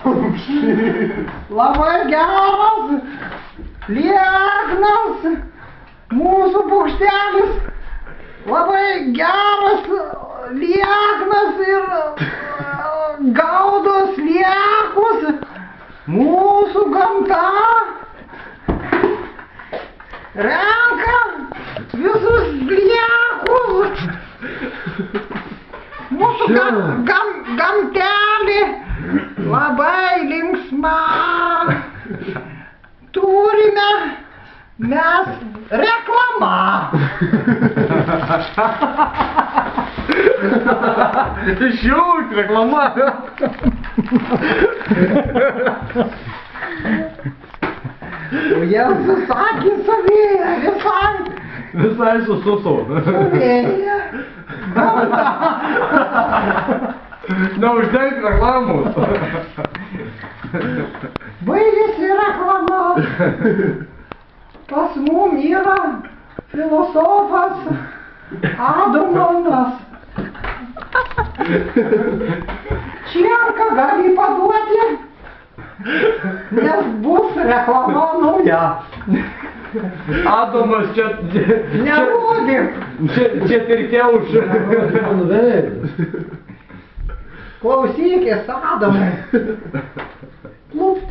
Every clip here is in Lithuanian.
Labai geras, lieknas mūsų paukštelis. Labai geras, lieknas ir gaudo sliekus. Mūsų gamta renka visus sliekus. Mūsų gamtelė labai linksma. Turime mes reklamą. Išjungt reklama. O jie susakė savėje, Visai sususu. savėje. Neuždenk reklamos. Baigėsi reklama. Pas mum yra filosofas Adomonas. Čierką gali paduoti, nes bus reklama nauja. Adomas čia... Nerodyk. Čia pirkė už... Klausykis, Adomai. Plupt.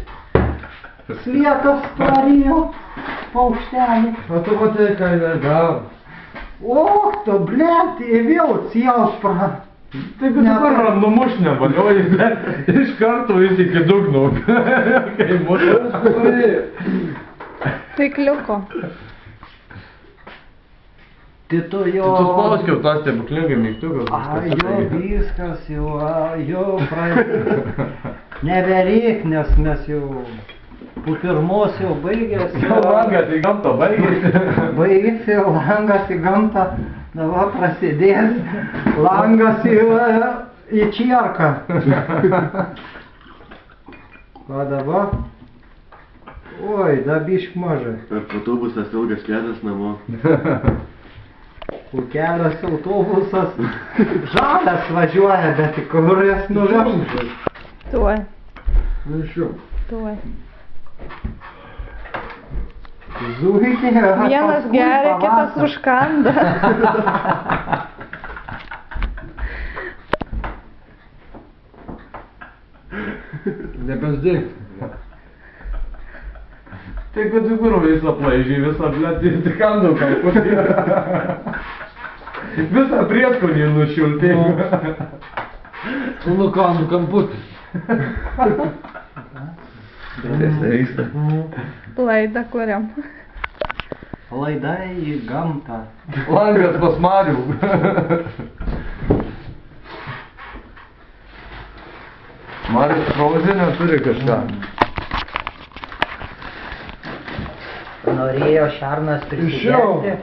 Sliekas prarijo paukštelį. O tu matai, ką jinai gavo. Och, tu, blėt, į vėl cielas pra... Taigi dabar numuš nevalioji, bet iš karto jis iki dugno. Kai mūsų... Taikliuko. Tai tu jo... Tu spauskiau tą stebuklingą mygtuką. Jo viskas jau, jo pradės. Nebereik, nes mes jau po pirmos jau baigėsi. Jau langas į gamtą baigėsi. Baigėsi langas į gamtą. Dabar prasidės langas į čierką. O dabar? Oi, da bišk mažai. Autobusas ilgas kelias namo. O kelias autobusas žalias važiuoja, bet į kur jas nuvežti. Tuoj. Nušiu. Tuoj. Zuikė. Vienas geria, kitas užkanda. Nebesdėk. Tai kad į kur visą plaižiai, visą blėtį, tik kandu kalputį. Visą prieskonį nušiltį. Nu kandu kamputį. Laidą kuriam. Laida į gamtą. Langas pas Marių. Marius Krauzinė turi kažką. Norėjo šarnas prisigerti.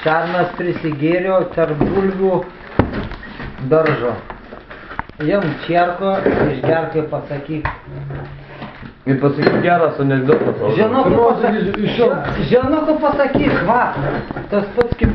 Šarnas prisigėrė tarp bulvių daržo. Jam čierko, išgerk ir pasakyk. Ir pasakyk geras anekdotas. Žinok, pasakyk, va, tas pats kaip